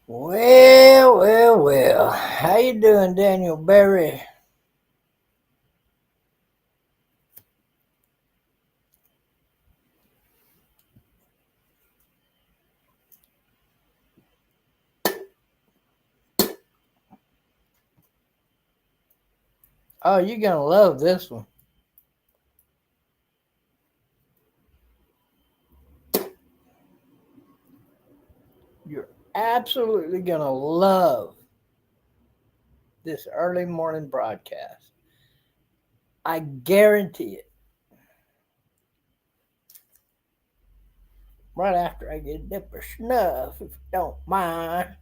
Well, Well. How you doing, Daniel Berry? Oh, you're gonna love this one. You're absolutely gonna love this early morning broadcast. I guarantee it. Right after I get a dip of snuff, if you don't mind.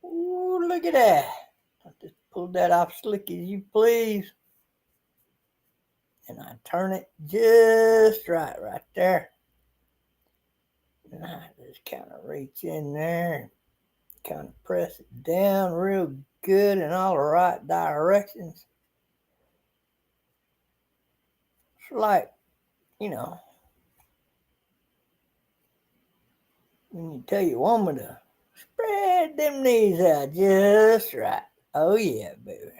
Ooh, look at that. I just pulled that off slick as you please. And I turn it just right there. And I just kind of reach in there, kind of press it down real good in all the right directions. It's like, you know, when you tell your woman to spread them knees out just right. Oh, yeah, baby.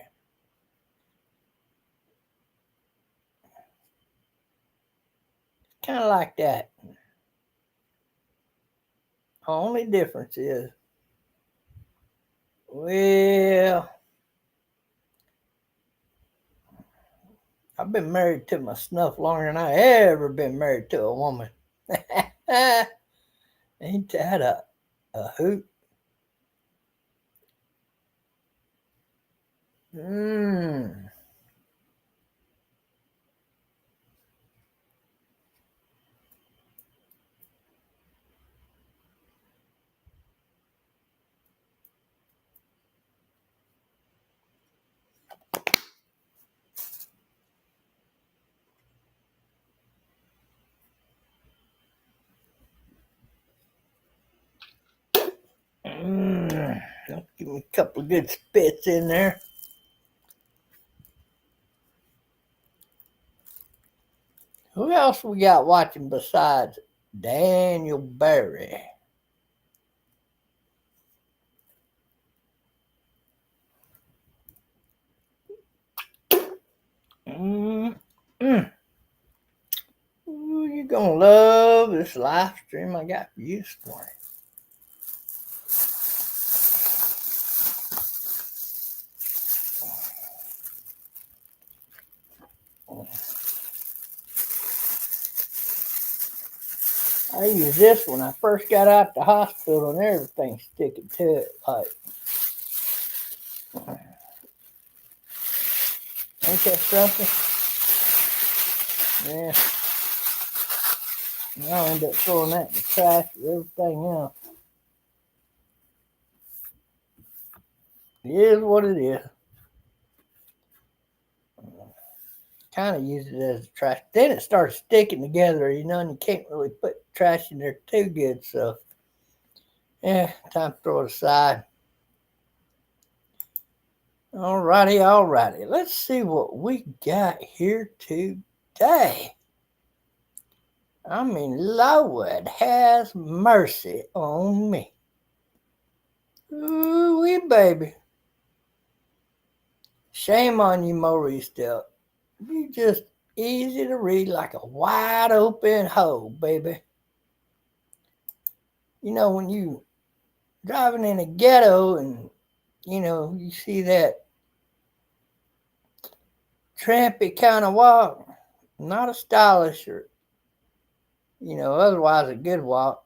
Kind of like that. Only difference is, well, I've been married to my snuff longer than I ever been married to a woman. Ain't that a hoot? Mmm. Mmm. Give me a couple of good spits in there. Who else we got watching besides Daniel Berry? Mm-mm. Ooh, you're gonna love this live stream I got for you this morning. I used this when I first got out the hospital and everything sticking to it. Like, ain't that something? Yeah. And I'll end up throwing that in the trash with everything else. It is what it is. Kind of use it as a trash. Then it starts sticking together, and you can't really put trash in there too good. So, yeah, time to throw it aside. Alrighty. Let's see what we got here today. I mean, Lord has mercy on me. Ooh-wee, baby. Shame on you, Mo Reese Delk. You just easy to read like a wide open hole, baby. When you driving in a ghetto and, you see that trampy kind of walk, not a stylish or, otherwise a good walk,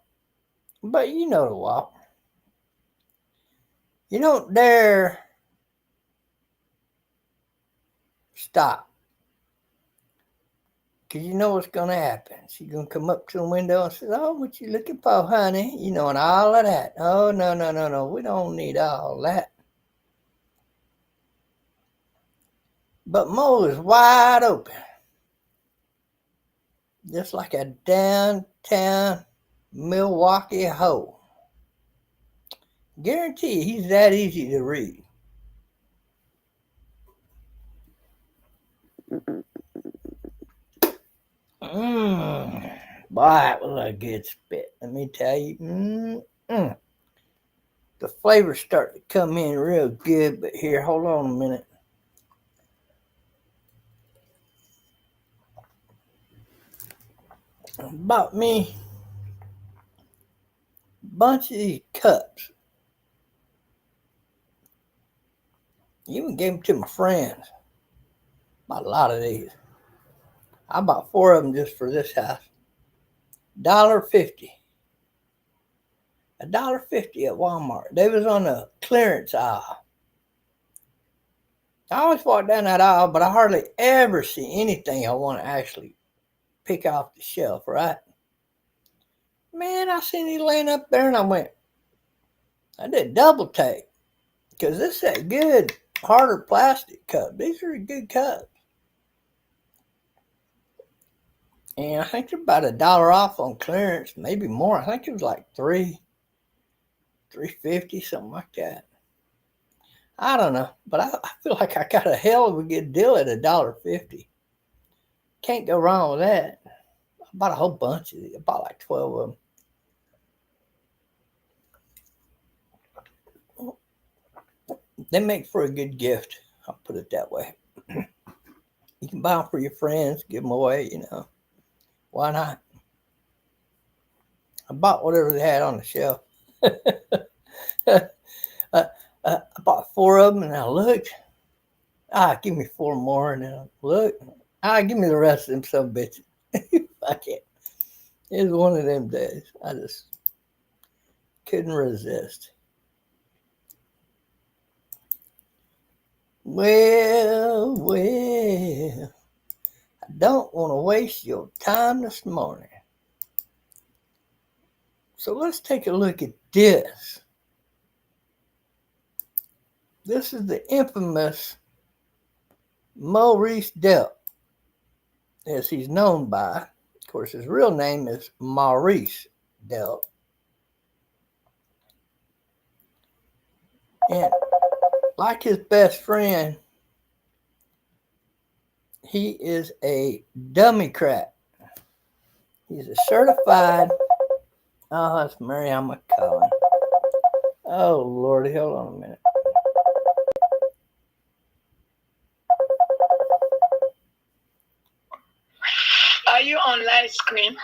but you know the walk. You don't dare stop. Because you know what's going to happen. She's going to come up to the window and say, "Oh, what you looking for, honey?" And all of that. Oh, no. We don't need all that. But Mo is wide open. Just like a downtown Milwaukee hoe. Guarantee you he's that easy to read. Boy, that was a good spit. Let me tell you. The flavors start to come in real good, but here, hold on a minute. Bought me a bunch of these cups. Even gave them to my friends. Bought a lot of these. I bought 4 of them just for this house. $1.50. $1.50 at Walmart. They was on the clearance aisle. I always walk down that aisle, but I hardly ever see anything I want to actually pick off the shelf, right? Man, I seen these laying up there and I did double take. Because this is that good, harder plastic cup. These are good cups. And I think they're about $1 off on clearance, maybe more. I think it was like $3.50, something like that. I don't know, but I feel like I got a hell of a good deal at $1.50. Can't go wrong with that. I bought a whole bunch of these. I bought like 12 of them. They make for a good gift. I'll put it that way. You can buy them for your friends, give them away, Why not? I bought whatever they had on the shelf. I bought 4 of them and I looked. Give me 4 more and then I looked. Give me the rest of them some bitches. Fuck it. It was one of them days. I just couldn't resist. Well, I don't want to waste your time this morning. So let's take a look at this. This is the infamous Mo Reese Delk, as he's known by. Of course, his real name is Mo Reese Delk. And like his best friend, he is a Democrat. He's a certified. Oh, that's Mariama Cullen. Oh, Lordy, hold on a minute. Are you on live stream?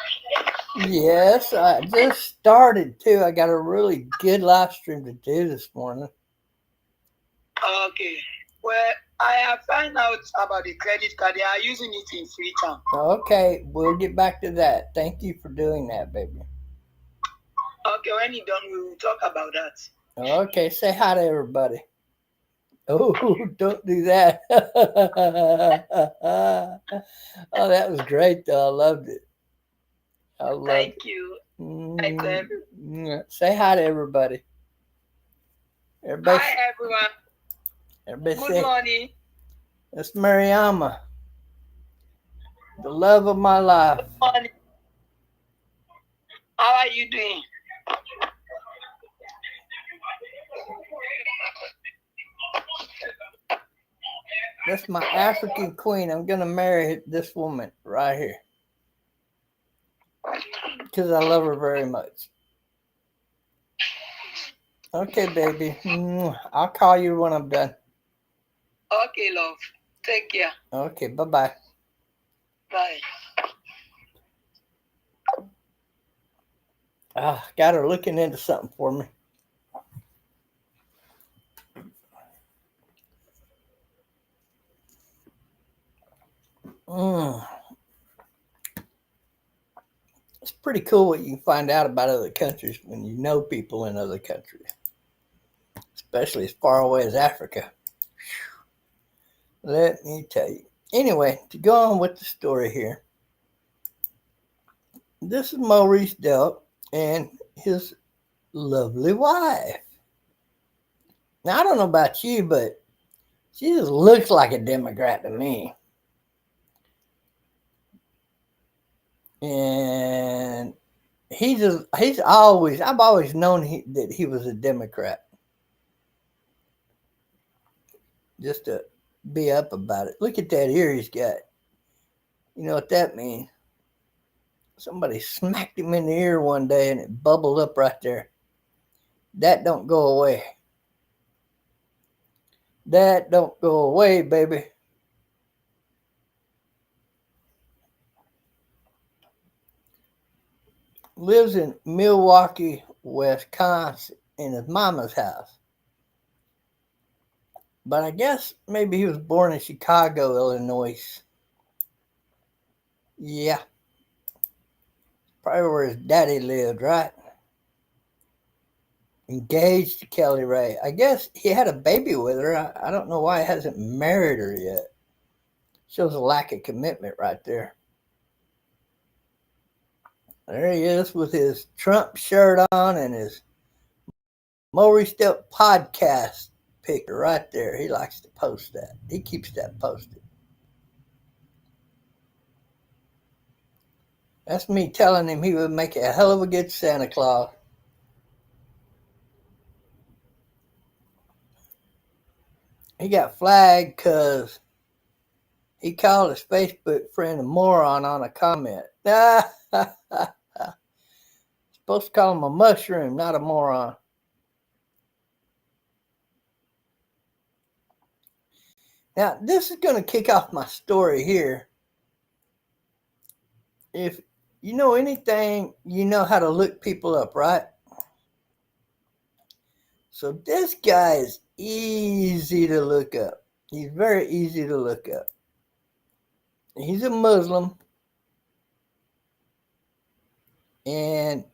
Yes, I just started too. I got a really good live stream to do this morning. Okay. Well, I have found out about the credit card. They are using it in Freetown. Okay, we'll get back to that. Thank you for doing that, baby. Okay, when you're done, we will talk about that. Okay, say hi to everybody. Oh, don't do that. Oh, that was great, though. I loved it. Thank you. Say hi to everybody. Hi, everyone. Everybody Good morning. It's Mariama, the love of my life. Good morning. How are you doing? That's my African queen. I'm going to marry this woman right here. Because I love her very much. Okay, baby. I'll call you when I'm done. Okay, love. Take care. Okay, bye-bye. Bye. Got her looking into something for me. It's pretty cool what you can find out about other countries when you know people in other countries, especially as far away as Africa. Let me tell you. Anyway, to go on with the story here, this is Mo Reese Delk and his lovely wife. Now, I don't know about you, but she just looks like a Democrat to me. And I've always known that he was a Democrat. Just to be up about it. Look at that ear he's got. You know what that means? Somebody smacked him in the ear one day and it bubbled up right there. That don't go away. That don't go away, baby. Lives in Milwaukee, Wisconsin, in his mama's house. But I guess maybe he was born in Chicago, Illinois. Yeah, probably where his daddy lived, right? Engaged to Kelly Ray. I guess he had a baby with her. I don't know why he hasn't married her yet. Shows a lack of commitment right there. There he is with his Trump shirt on and his Mo Reese Delk podcast picture right there. He likes to post that. He keeps that posted. That's me telling him he would make a hell of a good Santa Claus. He got flagged because he called his Facebook friend a moron on a comment. Supposed to call him a mushroom, not a moron. Now, this is going to kick off my story here. If you know anything, you know how to look people up, right? So this guy is easy to look up. He's very easy to look up. He's a Muslim. And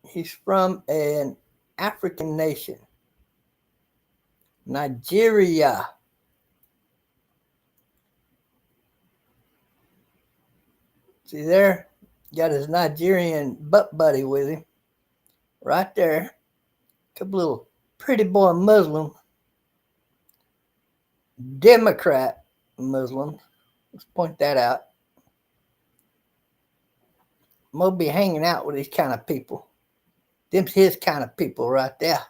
he's from an African nation, Nigeria. See there? Got his Nigerian butt buddy with him. Right there. Couple little pretty boy Muslims. Democrat Muslims. Let's point that out. Mo be hanging out with these kind of people. Them's his kind of people right there.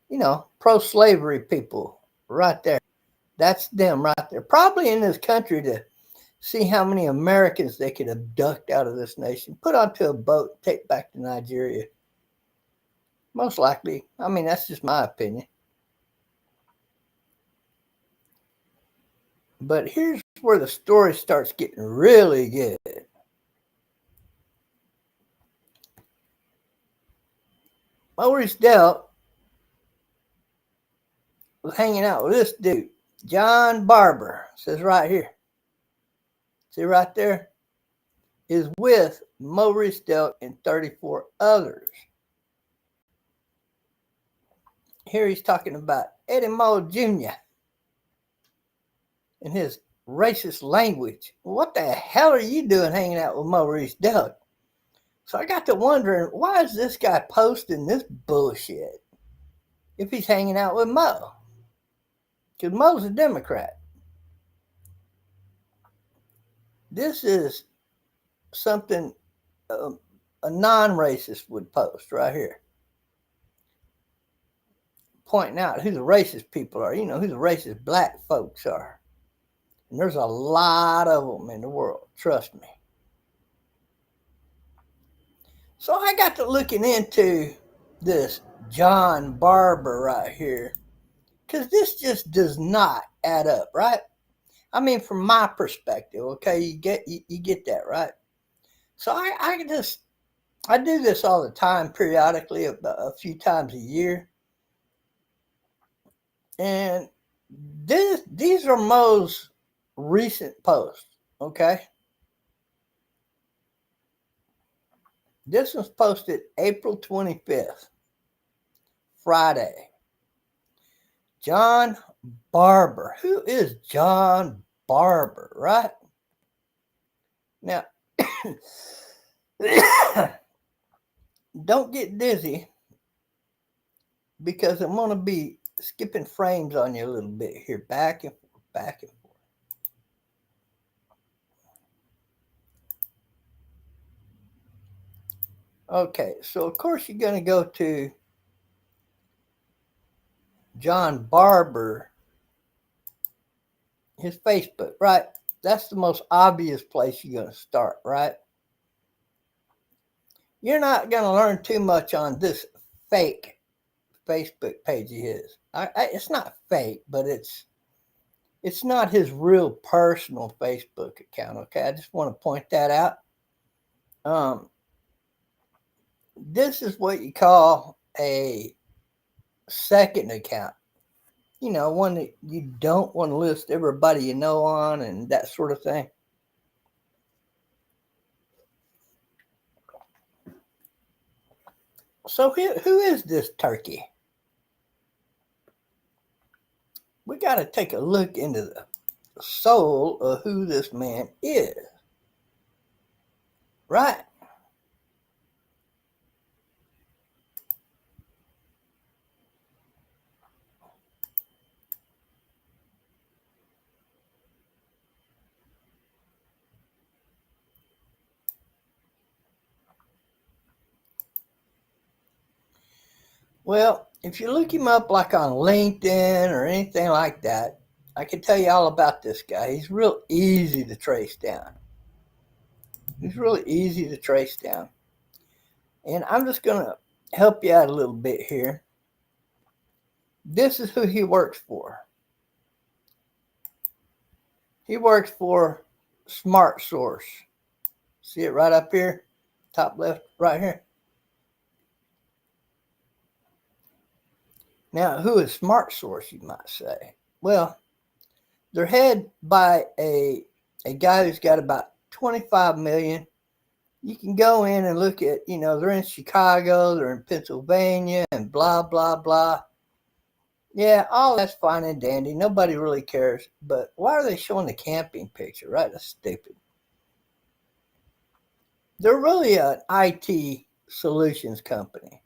You know, pro-slavery people right there. That's them right there. Probably in this country to see how many Americans they could abduct out of this nation, put onto a boat, take back to Nigeria. Most likely. I mean, that's just my opinion. But here's where the story starts getting really good. Mo Reese Delk was hanging out with this dude, John Barber. It says right here. See right there? Is with Mo Reese Delk and 34 others. Here he's talking about Eddie Mo Jr. and his racist language. What the hell are you doing hanging out with Mo Reese Delk? So I got to wondering, why is this guy posting this bullshit if he's hanging out with Mo? Because Mo's a Democrat. This is something a non-racist would post right here. Pointing out who the racist people are. You know, who the racist black folks are. And there's a lot of them in the world. Trust me. So I got to looking into this John Barber right here. Because this just does not add up, right? I mean, from my perspective, okay, you get that, right? So I do this all the time, periodically, a few times a year. And these are Mo's recent posts, okay? This was posted April 25th, Friday. John Barber. Who is John Barber, right? Now, don't get dizzy because I'm going to be skipping frames on you a little bit here, back and forth, back and forth. Okay, so of course you're going to go to John Barber, his Facebook, right? That's the most obvious place you're going to start, right? You're not going to learn too much on this fake Facebook page of his. It's not fake, but it's not his real personal Facebook account. Okay, I just want to point that out. This is what you call a second account. You know, one that you don't want to list everybody you know on and that sort of thing. So who is this turkey? We got to take a look into the soul of who this man is. Right? Well, if you look him up like on LinkedIn or anything like that, I can tell you all about this guy. He's real easy to trace down. He's really easy to trace down. And I'm just going to help you out a little bit here. This is who he works for. He works for Smart Source. See it right up here? Top left, right here. Now, who is Smart Source, you might say? Well, they're headed by a guy who's got about 25 million. You can go in and look at, they're in Chicago, they're in Pennsylvania, and blah, blah, blah. Yeah, all that's fine and dandy. Nobody really cares. But why are they showing the camping picture, right? That's stupid. They're really an IT solutions company.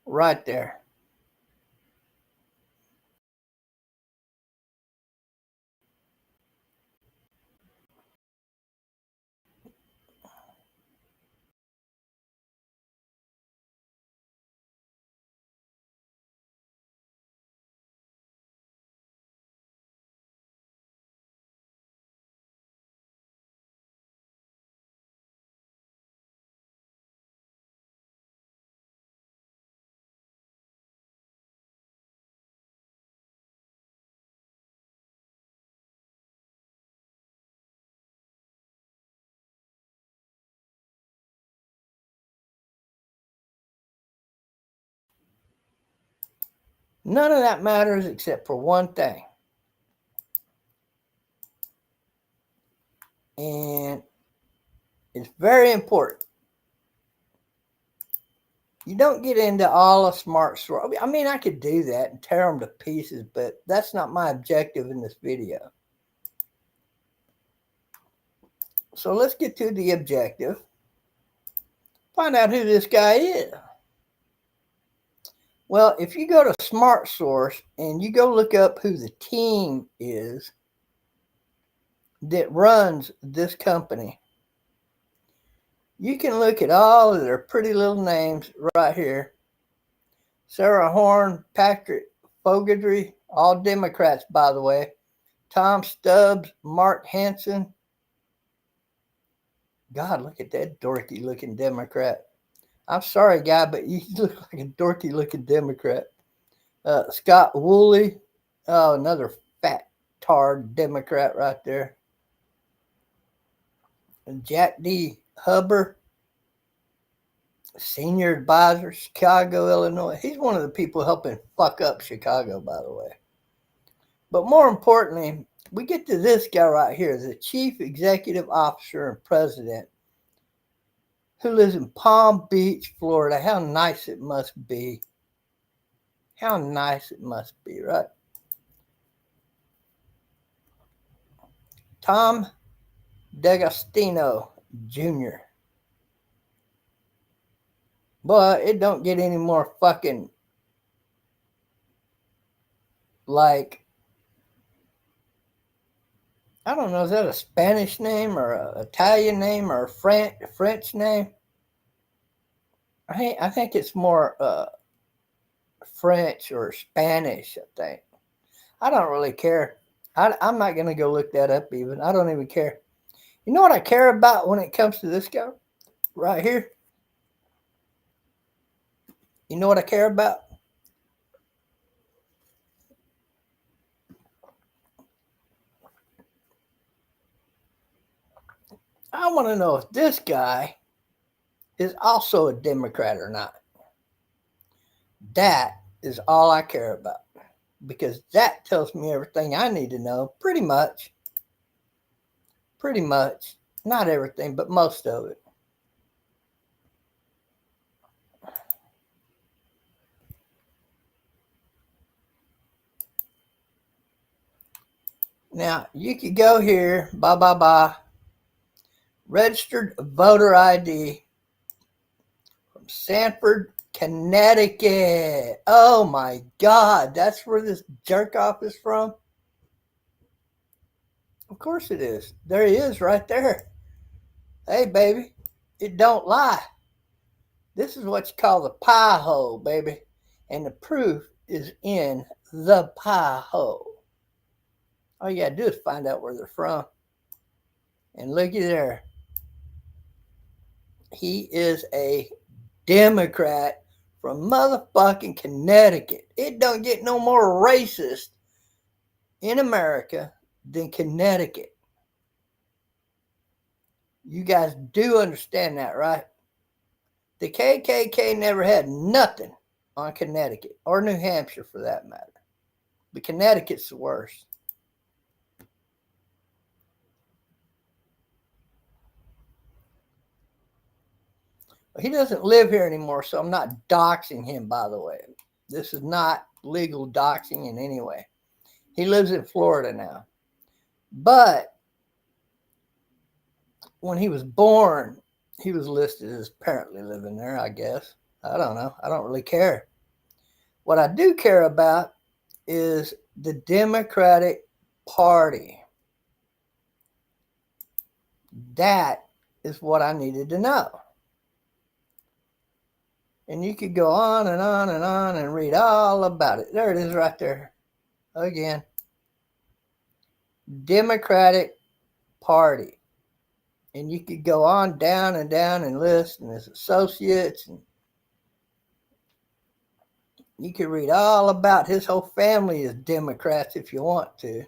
Right there. None of that matters except for one thing. And it's very important. You don't get into all a Smart Source. I mean, I could do that and tear them to pieces, but that's not my objective in this video. So let's get to the objective. Find out who this guy is. Well, if you go to Smart Source and you go look up who the team is that runs this company, you can look at all of their pretty little names right here. Sarah Horn, Patrick Fogarty, all Democrats, by the way. Tom Stubbs, Mark Hansen. God, look at that dorky looking Democrat. I'm sorry, guy, but you look like a dorky looking Democrat. Scott Woolley. Oh, another fat tard Democrat right there. And Jack D. Hubbard, senior advisor, Chicago, Illinois. He's one of the people helping fuck up Chicago, by the way. But more importantly, we get to this guy right here, the chief executive officer and president, who lives in Palm Beach, Florida. How nice it must be. How nice it must be, right? Tom D'Agostino Jr. But it don't get any more fucking like, I don't know, is that a Spanish name or an Italian name or a French name? I think it's more French or Spanish, I think. I don't really care. I'm not going to go look that up even. I don't even care. You know what I care about when it comes to this guy? Right here. You know what I care about? I want to know if this guy is also a Democrat or not. That is all I care about because that tells me everything I need to know pretty much. Pretty much. Not everything, but most of it. Now, you could go here, registered voter ID from Sanford, Connecticut. Oh my God, that's where this jerk off is from? Of course it is. There he is right there. Hey, baby, it don't lie. This is what you call the pie hole, baby. And the proof is in the pie hole. All you gotta do is find out where they're from. And looky there. He is a Democrat from motherfucking Connecticut. It don't get no more racist in America than Connecticut. You guys do understand that, right? The KKK never had nothing on Connecticut or New Hampshire for that matter. But Connecticut's the worst. He doesn't live here anymore, so I'm not doxing him, by the way. This is not legal doxing in any way. He lives in Florida now. But when he was born, he was listed as apparently living there, I guess. I don't know. I don't really care. What I do care about is the Democratic Party. That is what I needed to know. And you could go on and on and on and read all about it. There it is right there. Again. Democratic Party. And you could go on down and list and his associates. And you could read all about his whole family is Democrats if you want to.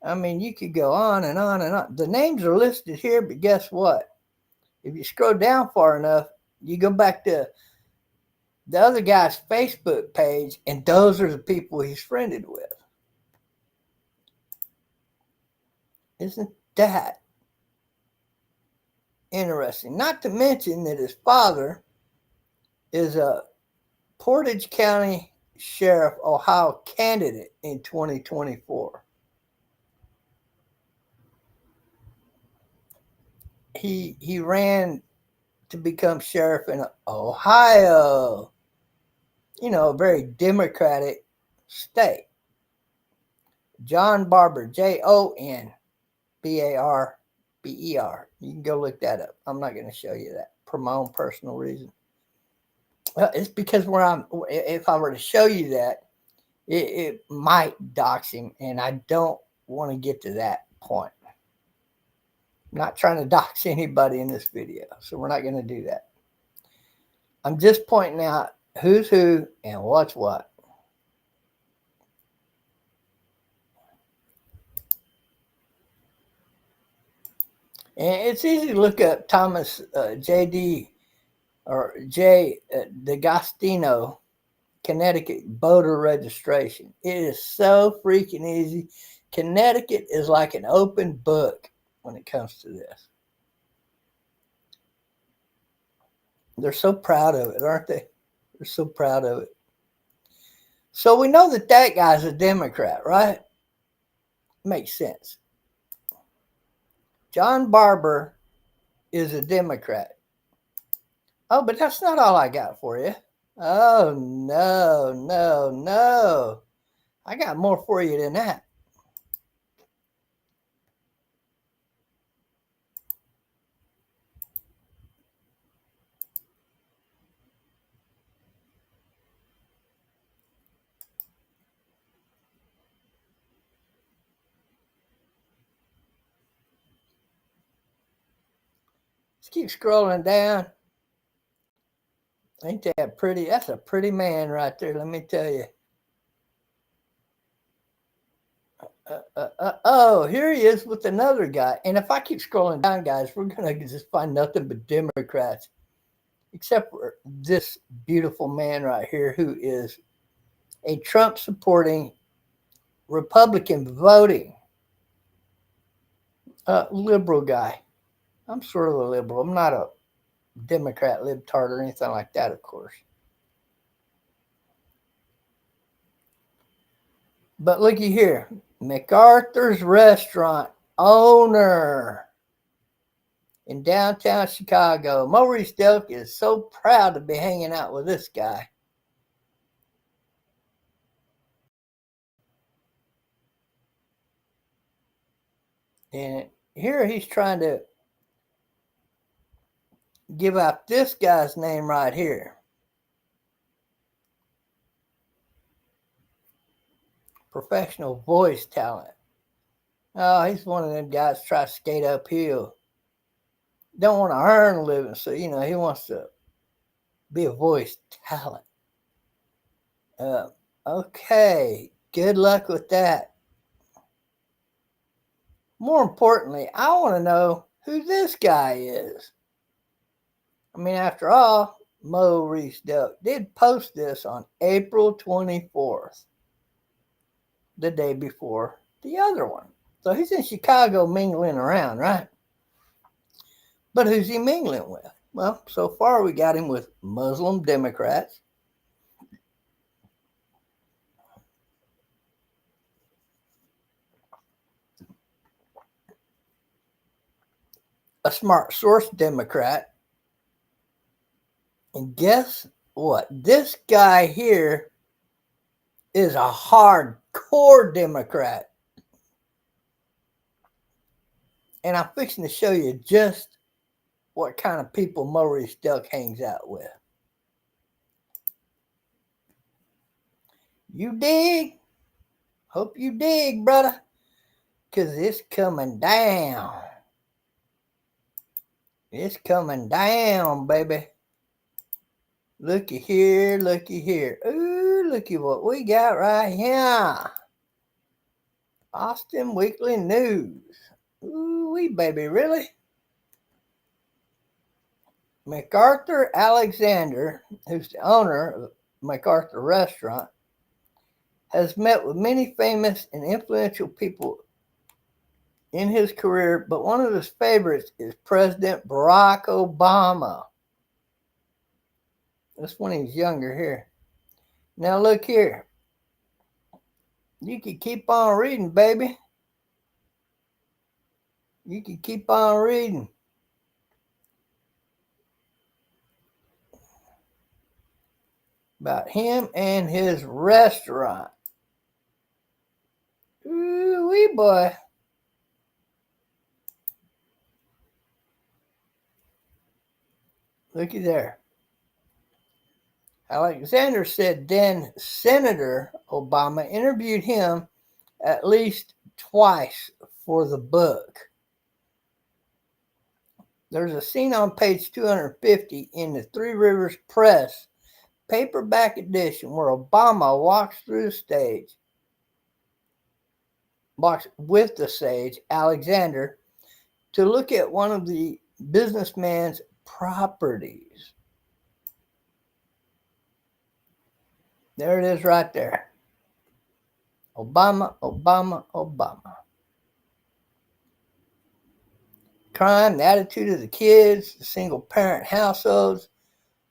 I mean, you could go on and on and on. The names are listed here, but guess what? If you scroll down far enough, you go back to the other guy's Facebook page, and those are the people he's friended with. Isn't that interesting? Not to mention that his father is a Portage County Sheriff, Ohio candidate in 2024. He ran to become sheriff in Ohio. You know, a very Democratic state. John Barber, JONBARBER. You can go look that up. I'm not going to show you that for my own personal reason. Well, it's because if I were to show you that, it might dox him, and I don't want to get to that point. I'm not trying to dox anybody in this video, so we're not going to do that. I'm just pointing out who's who and what's what. And it's easy to look up Thomas J.D. or J. D'Agostino, Connecticut voter registration. It is so freaking easy. Connecticut is like an open book when it comes to this. They're so proud of it, aren't they? They're so proud of it. So we know that guy's a Democrat, right? Makes sense. John Barber is a Democrat. Oh, but that's not all I got for you. Oh, no. I got more for you than that. Let's keep scrolling down. Ain't that pretty? That's a pretty man right there, let me tell you. Oh, here he is with another guy. And if I keep scrolling down, guys, we're going to just find nothing but Democrats, except for this beautiful man right here who is a Trump supporting Republican voting liberal guy. I'm sort of a liberal. I'm not a Democrat, libtard, or anything like that, of course. But looky here, MacArthur's restaurant owner in downtown Chicago. Mo Reese Delk is so proud to be hanging out with this guy. And here he's trying to give out this guy's name right here. Professional voice talent. Oh, he's one of them guys try to skate uphill. Don't want to earn a living, so he wants to be a voice talent. Okay, good luck with that. More importantly, I want to know who this guy is. I mean, after all, Mo Reese Delk did post this on April 24th, the day before the other one. So he's in Chicago mingling around, right? But who's he mingling with? Well, so far we got him with Muslim Democrats, a smart source Democrat, and guess what? This guy here is a hardcore Democrat. And I'm fixing to show you just what kind of people Mo Reese Delk hangs out with. You dig? Hope you dig, brother. Because it's coming down. It's coming down, baby. Looky here, looky here. Ooh, looky what we got right here. Austin Weekly News. Ooh, wee, baby, really? MacArthur Alexander, who's the owner of MacArthur Restaurant, has met with many famous and influential people in his career, but one of his favorites is President Barack Obama. That's when he was younger here. Now look here. You can keep on reading, baby. You can keep on reading. About him and his restaurant. Ooh wee, boy. Looky there. Alexander said then Senator Obama interviewed him at least twice for the book. There's a scene on page 250 in the Three Rivers Press paperback edition where Obama walks with the sage, Alexander, to look at one of the businessman's properties. There it is right there. Obama, Obama, Obama. Crime, the attitude of the kids, the single parent households,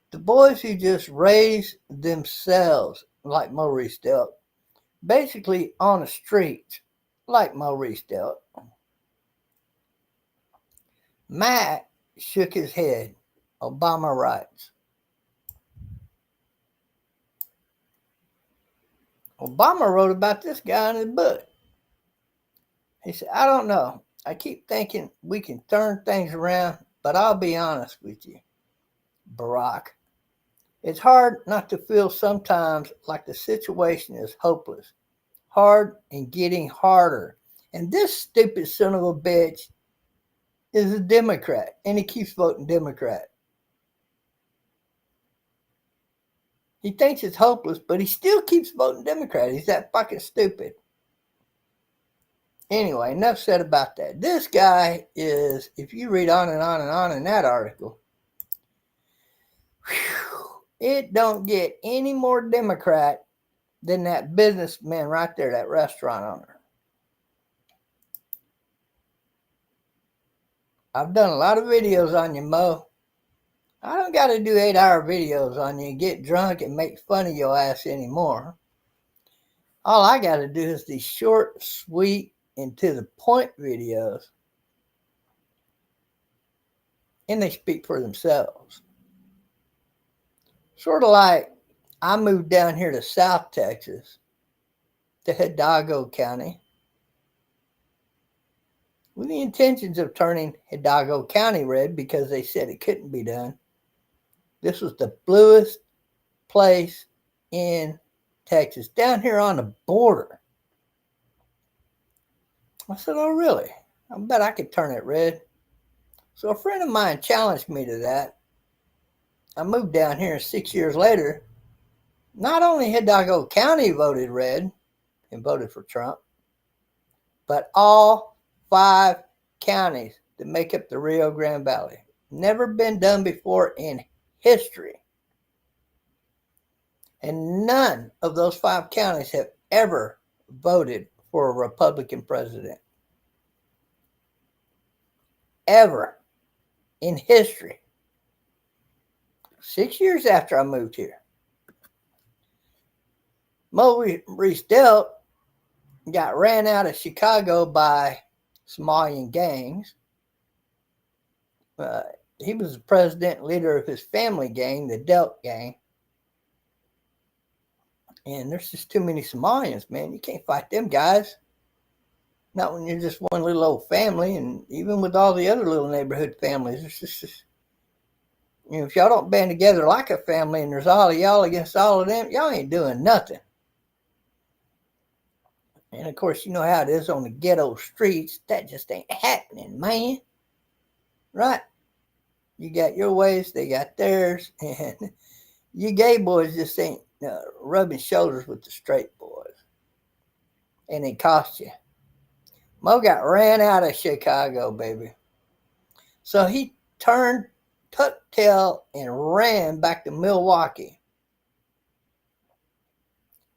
the boys who just raise themselves like Mo Reese Delk, basically on the streets like Mo Reese Delk. Matt shook his head. Obama writes. Obama wrote about this guy in his book. He said, I don't know. I keep thinking we can turn things around, but I'll be honest with you, Barack. It's hard not to feel sometimes like the situation is hopeless, hard and getting harder. And this stupid son of a bitch is a Democrat, and he keeps voting Democrat. He thinks it's hopeless, but he still keeps voting Democrat. He's that fucking stupid. Anyway, enough said about that. This guy is, if you read on and on and on in that article, it don't get any more Democrat than that businessman right there, that restaurant owner. I've done a lot of videos on you, Mo. I don't got to do 8-hour videos on you and get drunk and make fun of your ass anymore. All I got to do is these short, sweet, and to the point videos. And they speak for themselves. Sort of like I moved down here to South Texas, to Hidalgo County, with the intentions of turning Hidalgo County red because they said it couldn't be done. This was the bluest place in Texas, down here on the border. I said, oh, really? I bet I could turn it red. So a friend of mine challenged me to that. I moved down here 6 years later. Not only Hidalgo County voted red and voted for Trump, but all 5 counties that make up the Rio Grande Valley. Never been done before in history. And none of those 5 counties have ever voted for a Republican president. Ever in history. 6 years after I moved here. Mo Reese Delk got ran out of Chicago by Somalian gangs. He was the president leader of his family gang, the Delk gang. And there's just too many Somalians, man. You can't fight them guys. Not when you're just one little old family, and even with all the other little neighborhood families. It's just, if y'all don't band together like a family and there's all of y'all against all of them, y'all ain't doing nothing. And of course, you know how it is on the ghetto streets. That just ain't happening, man. Right? You got your ways, they got theirs, and you gay boys just ain't rubbing shoulders with the straight boys. And it cost you. Mo got ran out of Chicago, baby. So he tucked tail and ran back to Milwaukee.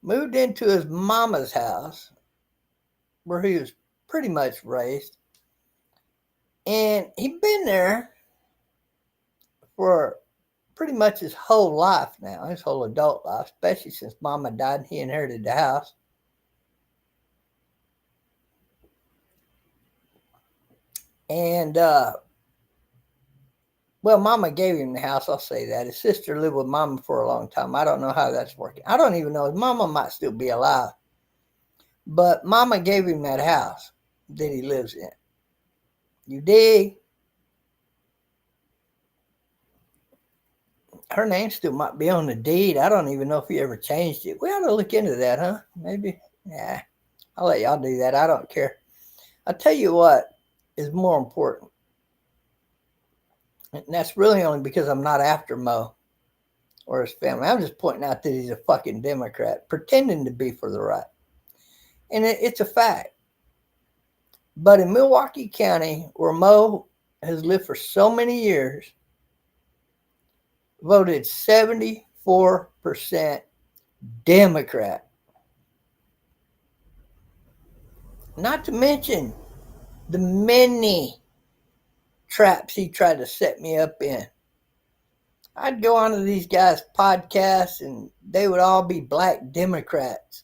Moved into his mama's house, where he was pretty much raised. And he'd been there for pretty much his whole life now, his whole adult life, especially since mama died and he inherited the house. And, well, mama gave him the house, I'll say that. His sister lived with mama for a long time. I don't know how that's working. I don't even know. His mama might still be alive. But mama gave him that house that he lives in. You dig? Her name still might be on the deed. I don't even know if he ever changed it. We ought to look into that, huh? Maybe. Yeah. I'll let y'all do that. I don't care. I'll tell you what is more important. And that's really only because I'm not after Mo or his family. I'm just pointing out that he's a fucking Democrat, pretending to be for the right. And it's a fact. But in Milwaukee County, where Mo has lived for so many years, voted 74% Democrat. Not to mention the many traps he tried to set me up in. I'd go onto these guys' podcasts and they would all be black Democrats.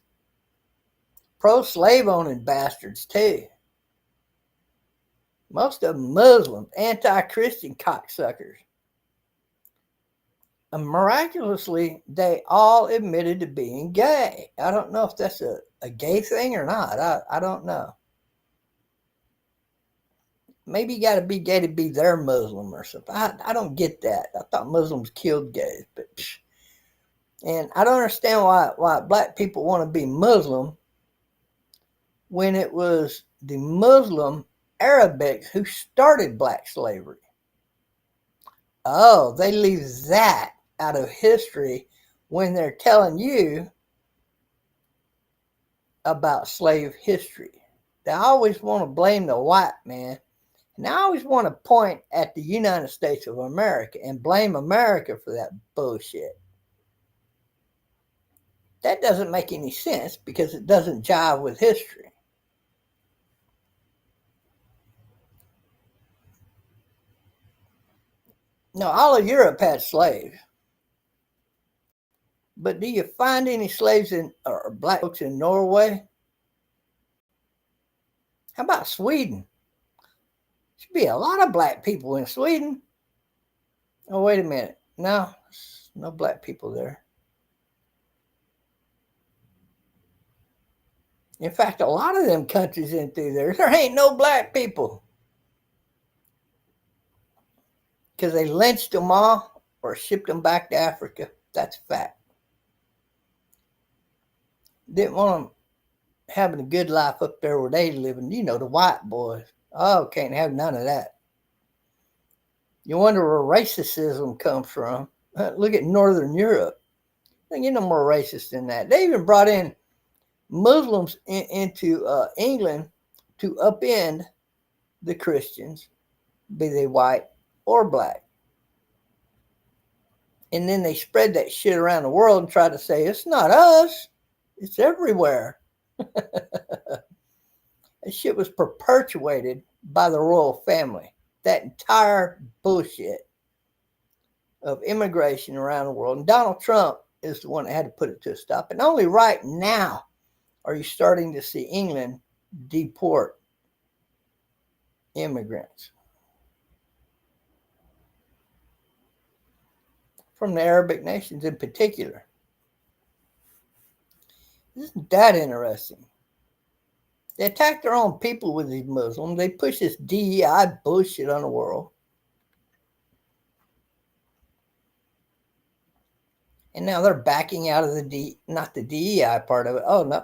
Pro-slave owning bastards too. Most of them Muslims, anti-Christian cocksuckers. And miraculously, they all admitted to being gay. I don't know if that's a gay thing or not. I don't know. Maybe you got to be gay to be their Muslim or something. I don't get that. I thought Muslims killed gays. And I don't understand why black people want to be Muslim when it was the Muslim Arabics who started black slavery. Oh, they leave that out of history when they're telling you about slave history. They always want to blame the white man. And I always want to point at the United States of America and blame America for that bullshit. That doesn't make any sense because it doesn't jive with history. No, all of Europe had slaves. But do you find any slaves or black folks in Norway? How about Sweden? Should be a lot of black people in Sweden. Oh, wait a minute. No black people there. In fact, a lot of them countries in through there ain't no black people. Because they lynched them all or shipped them back to Africa. That's a fact. Didn't want them having a good life up there where they living. You know, the white boys. Oh, can't have none of that. You wonder where racism comes from. Look at Northern Europe. They get no more racist than that. They even brought in Muslims into England to upend the Christians, be they white or black. And then they spread that shit around the world and try to say, it's not us, it's everywhere. That shit was perpetuated by the royal family. That entire bullshit of immigration around the world. And Donald Trump is the one that had to put it to a stop. And only right now are you starting to see England deport immigrants from the Arabic nations in particular. Isn't that interesting? They attack their own people with these Muslims. They push this DEI bullshit on the world. And now they're backing out of not the DEI part of it. Oh, no.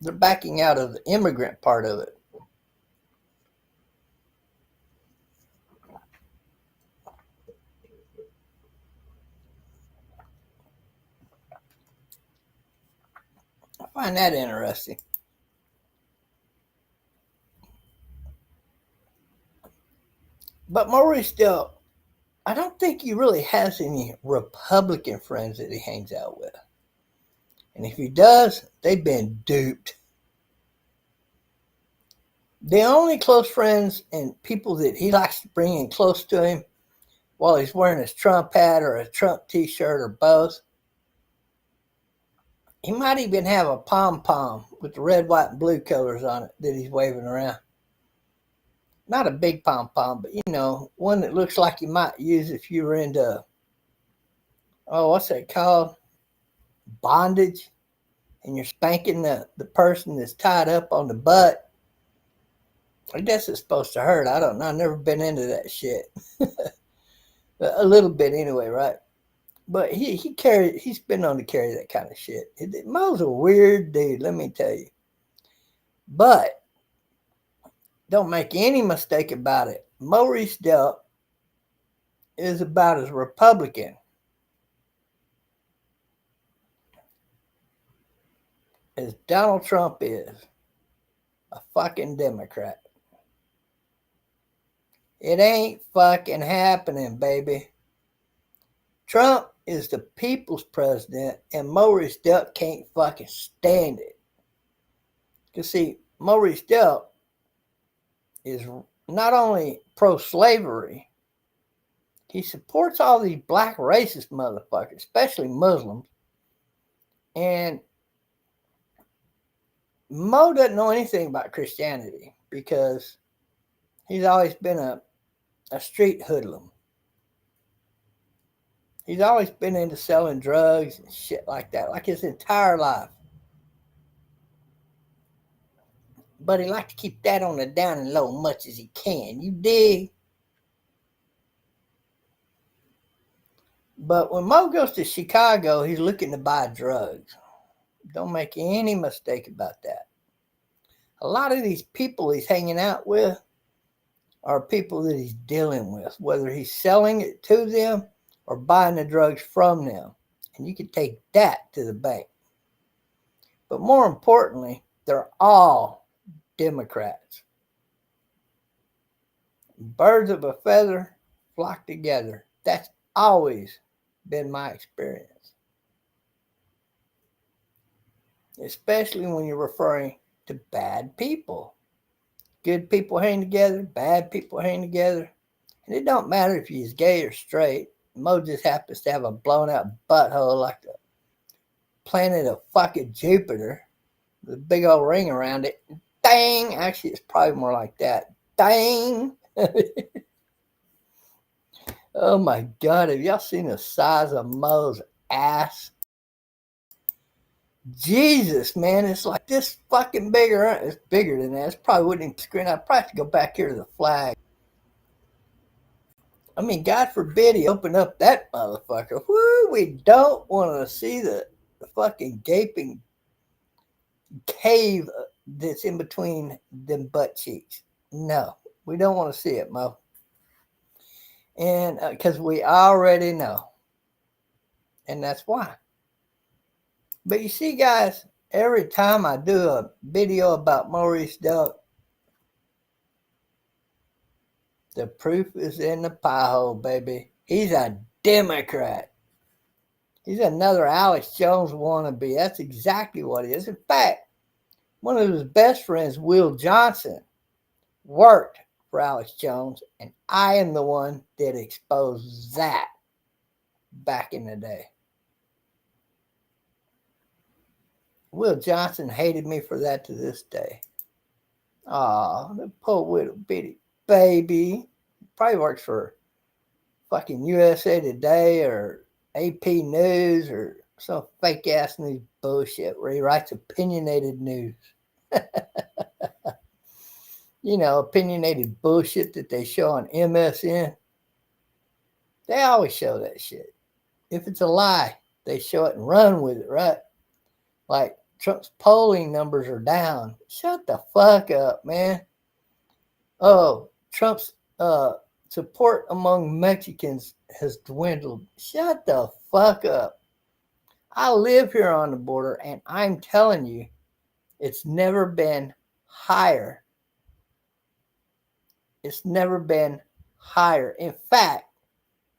They're backing out of the immigrant part of it. I find that interesting. But Mo Reese Delk, I don't think he really has any Republican friends that he hangs out with. And if he does, they've been duped. The only close friends and people that he likes to bring in close to him while he's wearing his Trump hat or a Trump t-shirt or both, he might even have a pom-pom with the red, white, and blue colors on it that he's waving around. Not a big pom-pom, but, you know, one that looks like you might use if you were into, what's that called? Bondage. And you're spanking the person that's tied up on the butt. I guess it's supposed to hurt. I don't know. I've never been into that shit. A little bit anyway, right? But he's been known to carry that kind of shit. Mo's a weird dude, let me tell you. But don't make any mistake about it. Mo Reese Delk is about as Republican as Donald Trump is a fucking Democrat. It ain't fucking happening, baby. Trump is the people's president, and Mo Reese Delk can't fucking stand it. Because, see, Mo Reese Delk is not only pro-slavery, he supports all these black racist motherfuckers, especially Muslims. And Mo doesn't know anything about Christianity because he's always been a street hoodlum. He's always been into selling drugs and shit like that, like his entire life. But he likes to keep that on the down and low much as he can. You dig? But when Mo goes to Chicago, he's looking to buy drugs. Don't make any mistake about that. A lot of these people he's hanging out with are people that he's dealing with, whether he's selling it to them or buying the drugs from them. And you can take that to the bank. But more importantly, they're all Democrats. Birds of a feather flock together. That's always been my experience. Especially when you're referring to bad people. Good people hang together, bad people hang together. And it don't matter if he's gay or straight. Mo just happens to have a blown out butthole like the planet of fucking Jupiter with a big old ring around it. Dang! Actually, it's probably more like that. Dang! Oh my God, have y'all seen the size of Mo's ass? Jesus, man, it's like this fucking bigger. It's bigger than that. It's probably wouldn't even screen. I'd probably have to go back here to the flag. I mean, God forbid he open up that motherfucker. Woo, we don't want to see the fucking gaping cave that's in between them butt cheeks. No, we don't want to see it, Mo. And because we already know. And that's why. But you see, guys, every time I do a video about Mo Reese Delk, the proof is in the pie hole, baby. He's a Democrat. He's another Alex Jones wannabe. That's exactly what he is. In fact, one of his best friends, Will Johnson, worked for Alex Jones, and I am the one that exposed that back in the day. Will Johnson hated me for that to this day. Aw, the poor little bitty baby. Probably works for fucking USA Today or AP News or some fake ass news bullshit where he writes opinionated news. You know, opinionated bullshit that they show on MSN. They always show that shit. If it's a lie, they show it and run with it, right? Like Trump's polling numbers are down. Shut the fuck up, man. Oh, Trump's support among Mexicans has dwindled. Shut the fuck up. I live here on the border, and I'm telling you, it's never been higher. It's never been higher. In fact,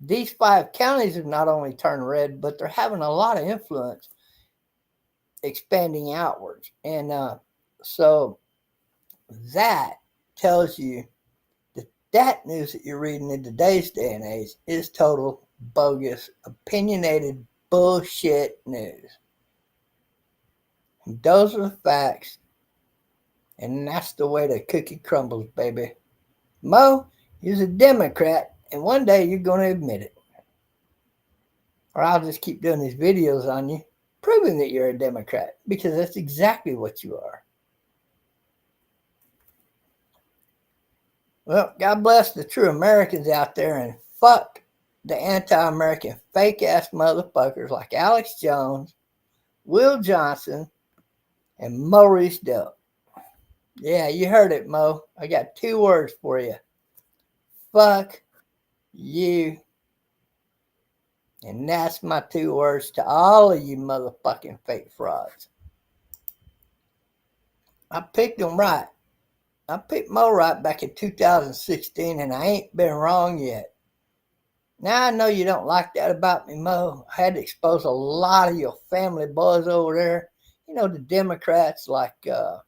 these 5 counties have not only turned red, but they're having a lot of influence expanding outwards. And so that tells you that that news that you're reading in today's day and age is total bogus, opinionated bullshit news. And those are the facts. And that's the way the cookie crumbles, baby. Mo, you're a Democrat, and one day you're going to admit it. Or I'll just keep doing these videos on you, proving that you're a Democrat, because that's exactly what you are. Well, God bless the true Americans out there, and fuck the anti-American fake-ass motherfuckers like Alex Jones, Will Johnson, and Mo Reese Delk. Yeah, you heard it, Mo. I got 2 words for you. Fuck you. And that's my 2 words to all of you motherfucking fake frauds. I picked them right. I picked Mo right back in 2016, and I ain't been wrong yet. Now I know you don't like that about me, Mo. I had to expose a lot of your family boys over there. You know, the Democrats like the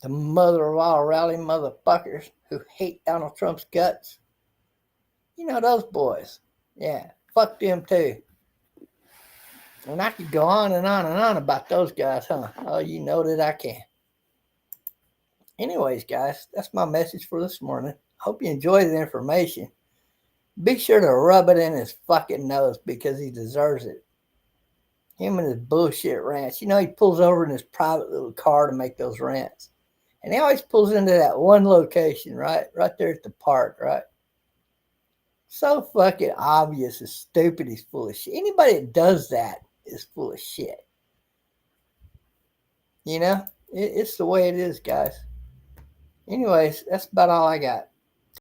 mother of all rally motherfuckers who hate Donald Trump's guts. You know those boys. Yeah, fuck them too. And I could go on and on and on about those guys, huh? Oh, you know that I can. Anyways, guys, that's my message for this morning. Hope you enjoy the information. Be sure to rub it in his fucking nose because he deserves it. Him and his bullshit rants. You know, he pulls over in his private little car to make those rants. And he always pulls into that one location, right? Right there at the park, right? So fucking obvious and stupid he's full of shit. Anybody that does that is full of shit. You know? It's the way it is, guys. Anyways, that's about all I got.